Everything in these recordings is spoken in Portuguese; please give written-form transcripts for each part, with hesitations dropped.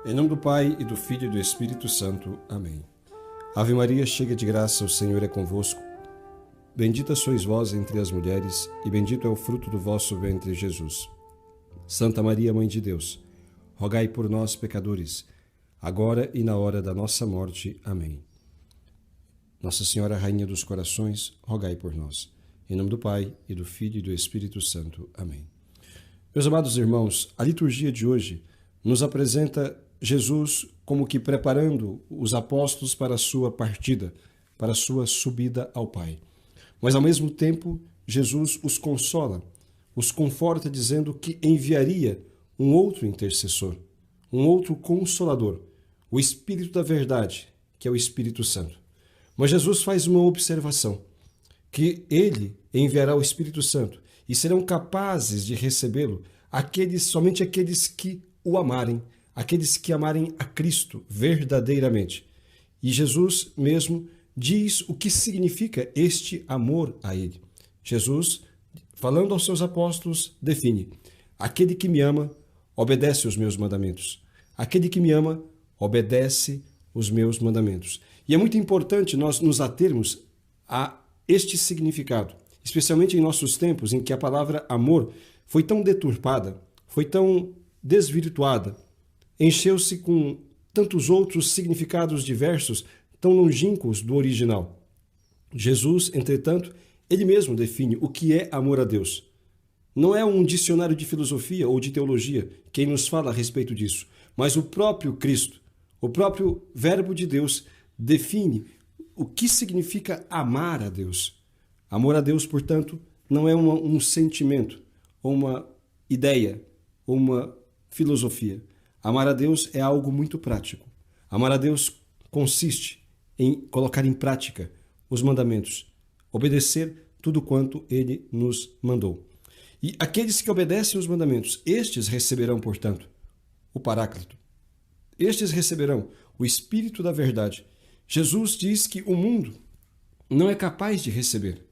Em nome do Pai, e do Filho e do Espírito Santo. Amém. Ave Maria, cheia de graça, o Senhor é convosco. Bendita sois vós entre as mulheres, e bendito é o fruto do vosso ventre, Jesus. Santa Maria, Mãe de Deus, rogai por nós, pecadores, agora e na hora da nossa morte. Amém. Nossa Senhora, Rainha dos Corações, rogai por nós. Em nome do Pai, e do Filho e do Espírito Santo. Amém. Meus amados irmãos, a liturgia de hoje nos apresenta Jesus como que preparando os apóstolos para a sua partida, para a sua subida ao Pai. Mas ao mesmo tempo, Jesus os consola, os conforta dizendo que enviaria um outro intercessor, um outro consolador, o Espírito da Verdade, que é o Espírito Santo. Mas Jesus faz uma observação, que ele enviará o Espírito Santo e serão capazes de recebê-lo somente aqueles que o amarem, aqueles que amarem a Cristo verdadeiramente. E Jesus mesmo diz o que significa este amor a ele. Jesus, falando aos seus apóstolos, define: aquele que me ama, obedece os meus mandamentos. Aquele que me ama, obedece os meus mandamentos. E é muito importante nós nos atermos a este significado, especialmente em nossos tempos em que a palavra amor foi tão deturpada, foi tão desvirtuada, encheu-se com tantos outros significados diversos, tão longínquos do original. Jesus, entretanto, ele mesmo define o que é amor a Deus. Não é um dicionário de filosofia ou de teologia quem nos fala a respeito disso, mas o próprio Cristo, o próprio Verbo de Deus, define o que significa amar a Deus. Amor a Deus, portanto, não é um sentimento, ou uma ideia, ou uma filosofia. Amar a Deus é algo muito prático. Amar a Deus consiste em colocar em prática os mandamentos, obedecer tudo quanto ele nos mandou. E aqueles que obedecem os mandamentos, estes receberão, portanto, o Paráclito. Estes receberão o Espírito da Verdade. Jesus diz que o mundo não é capaz de receber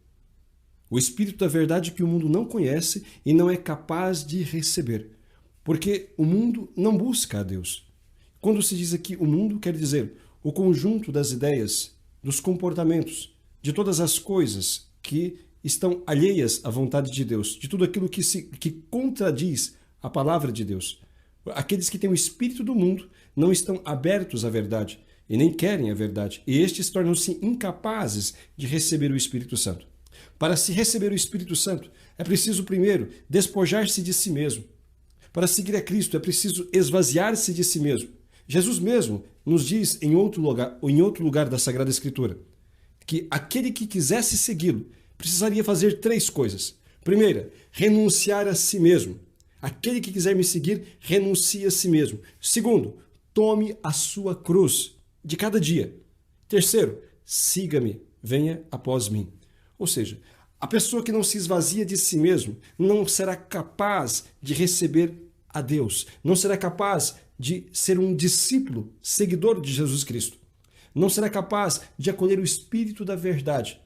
o Espírito da Verdade, que o mundo não conhece e não é capaz de receber, porque o mundo não busca a Deus. Quando se diz aqui o mundo, quer dizer o conjunto das ideias, dos comportamentos, de todas as coisas que estão alheias à vontade de Deus, de tudo aquilo que contradiz a palavra de Deus. Aqueles que têm o espírito do mundo não estão abertos à verdade e nem querem a verdade, e estes tornam-se incapazes de receber o Espírito Santo. Para se receber o Espírito Santo, é preciso primeiro despojar-se de si mesmo. Para seguir a Cristo, é preciso esvaziar-se de si mesmo. Jesus mesmo nos diz em outro lugar da Sagrada Escritura que aquele que quisesse segui-lo precisaria fazer 3 coisas. Primeira, renunciar a si mesmo. Aquele que quiser me seguir, renuncie a si mesmo. Segundo, tome a sua cruz de cada dia. Terceiro, siga-me, venha após mim. Ou seja, a pessoa que não se esvazia de si mesmo não será capaz de receber a Deus, não será capaz de ser um discípulo, seguidor de Jesus Cristo, não será capaz de acolher o Espírito da Verdade.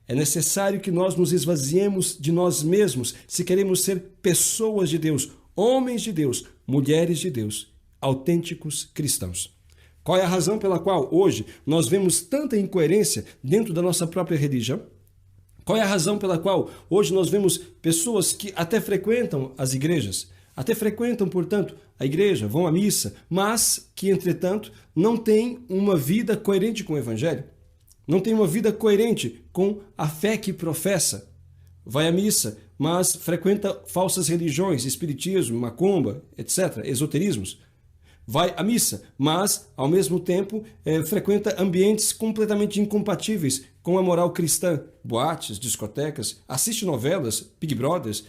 É necessário que nós nos esvaziemos de nós mesmos se queremos ser pessoas de Deus, homens de Deus, mulheres de Deus, autênticos cristãos. Qual é a razão pela qual hoje nós vemos tanta incoerência dentro da nossa própria religião? Qual é a razão pela qual hoje nós vemos pessoas que até frequentam as igrejas, até frequentam, portanto, a igreja, vão à missa, mas que, entretanto, não têm uma vida coerente com o Evangelho, não têm uma vida coerente com a fé que professa? Vai à missa, mas frequenta falsas religiões, espiritismo, macumba, etc., esoterismos. Vai à missa, mas, ao mesmo tempo, frequenta ambientes completamente incompatíveis com a moral cristã. Boates, discotecas, assiste novelas, Big Brothers,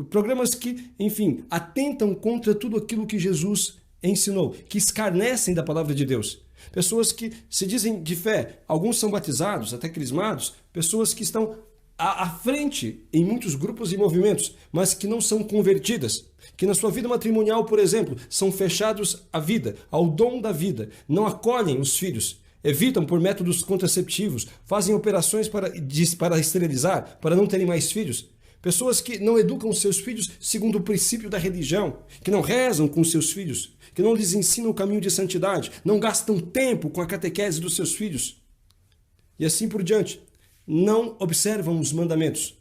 programas que, enfim, atentam contra tudo aquilo que Jesus ensinou, que escarnecem da palavra de Deus. Pessoas que se dizem de fé, alguns são batizados, até crismados, pessoas que estão à frente em muitos grupos e movimentos, mas que não são convertidas, que na sua vida matrimonial, por exemplo, são fechados à vida, ao dom da vida, não acolhem os filhos, evitam por métodos contraceptivos, fazem operações para esterilizar, para não terem mais filhos. Pessoas que não educam seus filhos segundo o princípio da religião, que não rezam com seus filhos, que não lhes ensinam o caminho de santidade, não gastam tempo com a catequese dos seus filhos. E assim por diante, não observam os mandamentos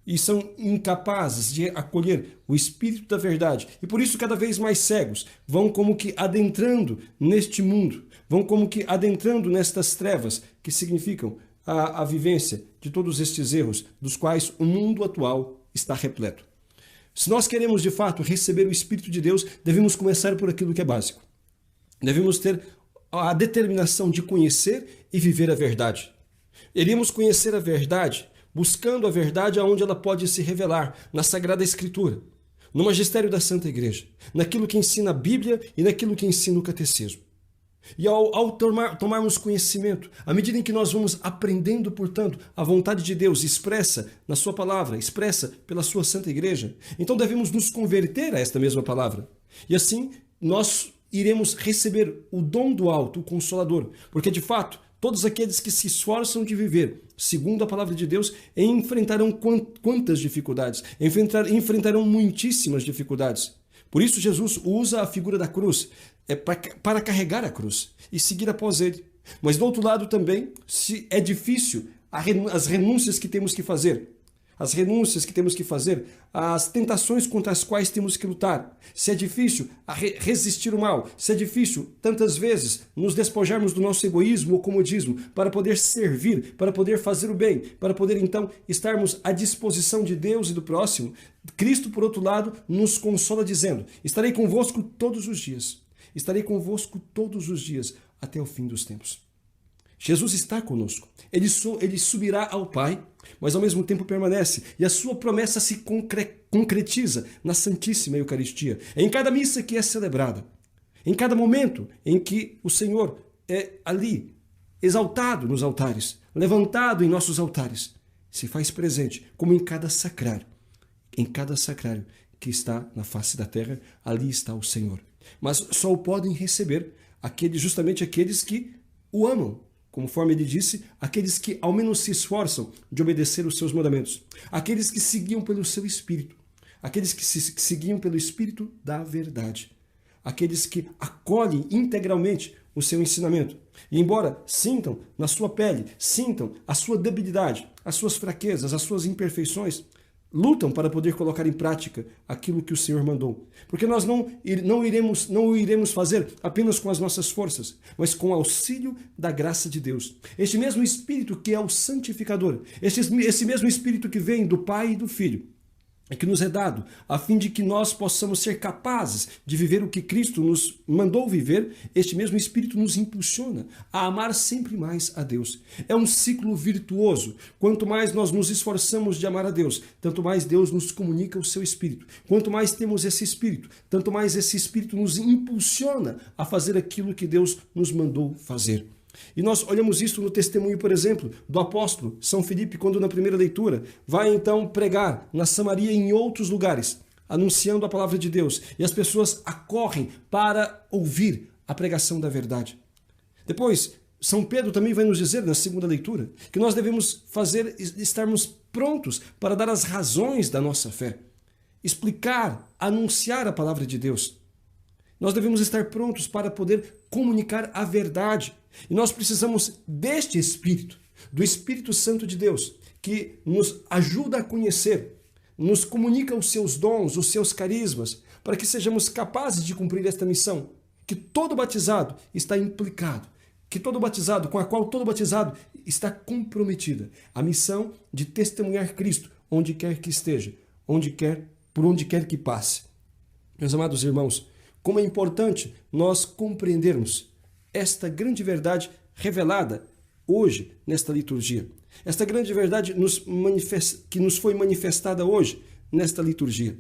e são incapazes de acolher o Espírito da verdade. E por isso cada vez mais cegos vão como que adentrando neste mundo, vão como que adentrando nestas trevas que significam a vivência de todos estes erros dos quais o mundo atual está repleto. Se nós queremos de fato receber o Espírito de Deus, devemos começar por aquilo que é básico. Devemos ter a determinação de conhecer e viver a verdade. Iríamos conhecer a verdade buscando a verdade aonde ela pode se revelar, na Sagrada Escritura, no magistério da Santa Igreja, naquilo que ensina a Bíblia e naquilo que ensina o Catecismo. E ao tomarmos conhecimento, à medida em que nós vamos aprendendo, portanto, a vontade de Deus expressa na sua palavra, expressa pela sua Santa Igreja, então devemos nos converter a esta mesma palavra. E assim nós iremos receber o dom do alto, o Consolador, porque de fato todos aqueles que se esforçam de viver segundo a palavra de Deus enfrentarão quantas dificuldades, enfrentarão muitíssimas dificuldades. Por isso Jesus usa a figura da cruz para carregar a cruz e seguir após ele. Mas do outro lado também, se é difícil as renúncias que temos que fazer, as tentações contra as quais temos que lutar, se é difícil resistir o mal, se é difícil tantas vezes nos despojarmos do nosso egoísmo ou comodismo para poder servir, para poder fazer o bem, para poder então estarmos à disposição de Deus e do próximo, Cristo, por outro lado, nos consola dizendo: estarei convosco todos os dias. Estarei convosco todos os dias até o fim dos tempos. Jesus está conosco. Ele subirá ao Pai, mas ao mesmo tempo permanece. E a sua promessa se concretiza na Santíssima Eucaristia. Em cada missa que é celebrada, em cada momento em que o Senhor é ali, exaltado nos altares, levantado em nossos altares, se faz presente, como em cada sacrário. Em cada sacrário que está na face da terra, ali está o Senhor. Mas só o podem receber justamente aqueles que o amam. Conforme ele disse, aqueles que ao menos se esforçam de obedecer os seus mandamentos. Aqueles que seguiam pelo seu Espírito. Aqueles que seguiam pelo Espírito da verdade. Aqueles que acolhem integralmente o seu ensinamento. E embora sintam na sua pele, sintam a sua debilidade, as suas fraquezas, as suas imperfeições, lutam para poder colocar em prática aquilo que o Senhor mandou. Porque nós não iremos fazer apenas com as nossas forças, mas com o auxílio da graça de Deus. Este mesmo Espírito que é o santificador, esse mesmo Espírito que vem do Pai e do Filho, é que nos é dado, a fim de que nós possamos ser capazes de viver o que Cristo nos mandou viver. Este mesmo Espírito nos impulsiona a amar sempre mais a Deus. É um ciclo virtuoso. Quanto mais nós nos esforçamos de amar a Deus, tanto mais Deus nos comunica o seu Espírito. Quanto mais temos esse Espírito, tanto mais esse Espírito nos impulsiona a fazer aquilo que Deus nos mandou fazer. E nós olhamos isso no testemunho, por exemplo, do apóstolo São Filipe, quando na primeira leitura vai então pregar na Samaria e em outros lugares, anunciando a palavra de Deus, e as pessoas acorrem para ouvir a pregação da verdade. Depois, São Pedro também vai nos dizer na segunda leitura que nós devemos estarmos prontos para dar as razões da nossa fé, explicar, anunciar a palavra de Deus. Nós devemos estar prontos para poder comunicar a verdade. E nós precisamos deste Espírito, do Espírito Santo de Deus, que nos ajuda a conhecer, nos comunica os seus dons, os seus carismas, para que sejamos capazes de cumprir esta missão, que todo batizado está implicado, com a qual todo batizado está comprometida. A missão de testemunhar Cristo, onde quer que esteja, por onde quer que passe. Meus amados irmãos, como é importante nós compreendermos esta grande verdade revelada hoje nesta liturgia. Esta grande verdade que nos foi manifestada hoje nesta liturgia.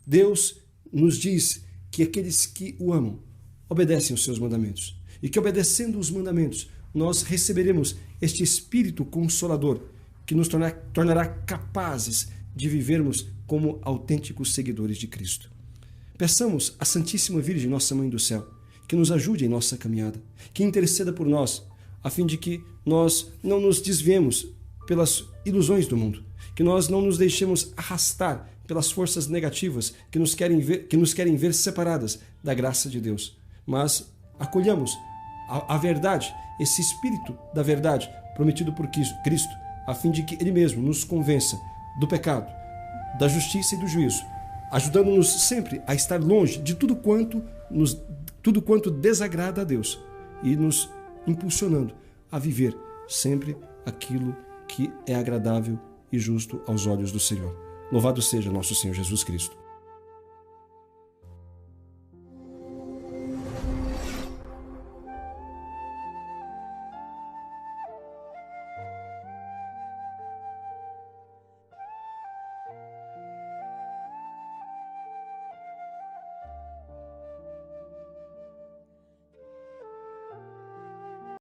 Deus nos diz que aqueles que o amam obedecem os seus mandamentos. E que obedecendo os mandamentos, nós receberemos este Espírito Consolador que nos tornará capazes de vivermos como autênticos seguidores de Cristo. Peçamos à Santíssima Virgem, nossa Mãe do Céu, que nos ajude em nossa caminhada, que interceda por nós, a fim de que nós não nos desviemos pelas ilusões do mundo, que nós não nos deixemos arrastar pelas forças negativas que nos querem ver separadas da graça de Deus, mas acolhamos a verdade, esse Espírito da verdade prometido por Cristo, a fim de que Ele mesmo nos convença do pecado, da justiça e do juízo, ajudando-nos sempre a estar longe de tudo quanto desagrada a Deus e nos impulsionando a viver sempre aquilo que é agradável e justo aos olhos do Senhor. Louvado seja nosso Senhor Jesus Cristo.